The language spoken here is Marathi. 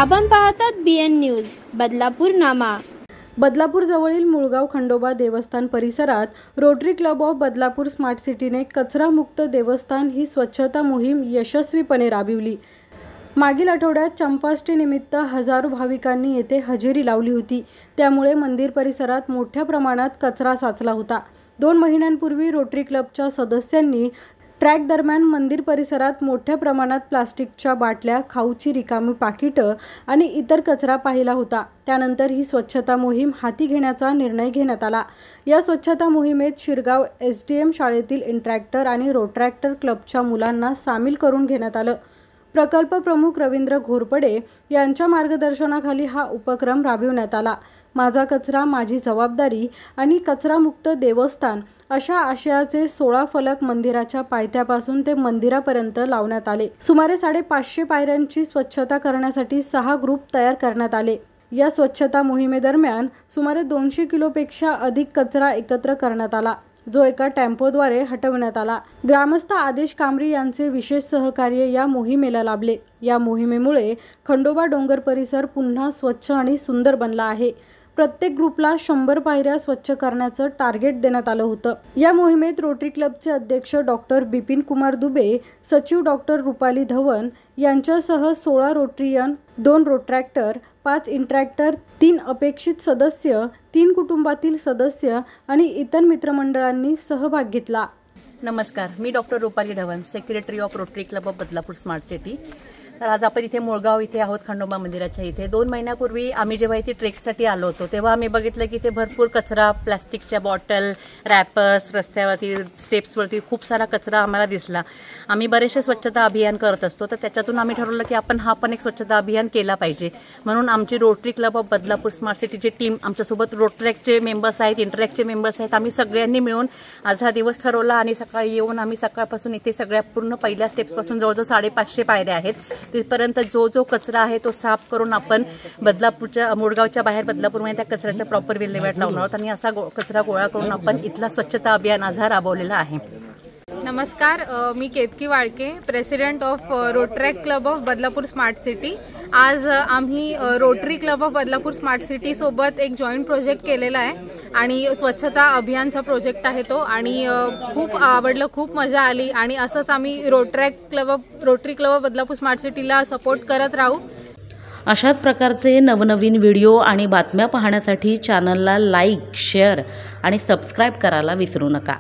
आपण पाहतात BN न्यूज बदलापूर नामा। बदलापूर जवळील मुळगाव खंडोबा देवस्थान परिसरात rotary club of Badlapur smart सिटीने कचरा मुक्त देवस्थान ही स्वच्छता मोहीम यशस्वीपणे राबविली। मागील आठवड्यात चंपाष्टमी निमित्त हजारो भाविकांनी येथे हजेरी लावली होती। त्यामुळे मंदिर परिसरात मोठ्या प्रमाणात कचरा साचला होता। 2 महिन्यांपूर्वी रोटरी क्लबच्या सदस्यांनी ट्रॅक दरम्यान मंदिर परिसरात मोठ्या प्रमाणात प्लास्टिकच्या बाटल्या, खाऊची रिकामी पाकिटं आणि इतर कचरा पाहिला होता। त्यानंतर ही स्वच्छता मोहीम हाती घेण्याचा निर्णय घेण्यात आला। या स्वच्छता मोहिमेत शिरगाव SDM शाळेतील इंटरॅक्टर आणि रोट्रॅक्टर क्लबच्या मुलांना सामील करून घेण्यात आलं। प्रकल्प प्रमुख रवींद्र घोरपडे यांच्या मार्गदर्शनाखाली हा उपक्रम राबविण्यात आला। माझा कचरा माझी जबाबदारी आणि कचरा मुक्त देवस्थान अशा आशयाचे 16 फलक मंदिराच्या पायथ्यापासून ते मंदिरापर्यंत लावण्यात आले। सुमारे 550 पायऱ्यांची स्वच्छता करण्यासाठी 6 ग्रुप तयार करण्यात आले। या स्वच्छता मोहिमेदरम्यान सुमारे 200 किलोपेक्षा अधिक कचरा एकत्र करण्यात आला, जो एका टेम्पोद्वारे हटवण्यात आला। ग्रामस्थ आदेश कामरी यांचे विशेष सहकार्य या मोहिमेला लाभले। या मोहिमेमुळे खंडोबा डोंगर परिसर पुन्हा स्वच्छ आणि सुंदर बनला आहे। प्रत्येक ग्रुपला 100 पायऱ्या स्वच्छ करण्याचं टार्गेट देण्यात आलं होतं। या मोहिमेत रोटरी क्लबचे अध्यक्ष डॉक्टर बिपिन कुमार दुबे, सचिव डॉक्टर रुपाली धवन यांच्यासह 16 रोटरीयन, 2 रोट्रॅक्टर, 5 इंटरॅक्टर, 3 अपेक्षित सदस्य, 3 कुटुंबातील सदस्य आणि इतर मित्रमंडळांनी सहभाग घेतला। नमस्कार, मी doctor Rupali Dhawan, secretary of rotary club of Badlapur smart city. तर आज आपण इथे मुळगाव इथे आहोत, खंडोबा मंदिराच्या इथे। 2 महिन्यापूर्वी आम्ही जेव्हा इथे ट्रेकसाठी आलो होतो तेव्हा आम्ही बघितलं की इथे भरपूर कचरा, प्लास्टिकच्या बॉटल, रॅपर्स, रस्त्यावरती स्टेप्सवरती खूप सारा कचरा आम्हाला दिसला। आम्ही बरेचसे स्वच्छता अभियान करत असतो, तर त्याच्यातून आम्ही ठरवलं की आपण हा पण एक स्वच्छता अभियान केला पाहिजे। म्हणून आमची rotary club of Badlapur smart सिटीची टीम, आमच्यासोबत रोट्रॅकचे मेंबर्स आहेत, इंटरॅक्टचे मेंबर्स आहेत, आम्ही सगळ्यांनी मिळून आज हा दिवस ठरवला आणि सकाळी येऊन आम्ही सकाळपासून इथे सगळ्या पूर्ण पहिल्या स्टेप्सपासून जवळजवळ 550 पायऱ्या आहेत तिथपर्यंत जो कचरा आहे तो साफ करून आपण बदलापूरच्या मुळगावच्या बाहेर बदलापूरमध्ये त्या कचऱ्याचा प्रॉपर विल्हेवाट लावणार आहोत आणि असा कचरा गोळा करून आपण इथला स्वच्छता अभियान आज राबवलेला आहे। नमस्कार, मी Ketaki Walke, president of Rotaract club of Badlapur smart city. आज आम्ही rotary club of Badlapur smart city सोबत एक जॉईंट प्रोजेक्ट केलेला आहे आणि स्वच्छता अभियानचा प्रोजेक्ट आहे तो, आणि खूप आवडलं, खूप मजा आली आणि असंच आम्ही rotary club of Badlapur smart सिटीला सपोर्ट करत राहू। अशाच प्रकारचे नवनवीन व्हिडिओ आणि बातम्या पाहण्यासाठी चॅनलला लाईक, शेअर आणि सबस्क्राईब करायला विसरू नका।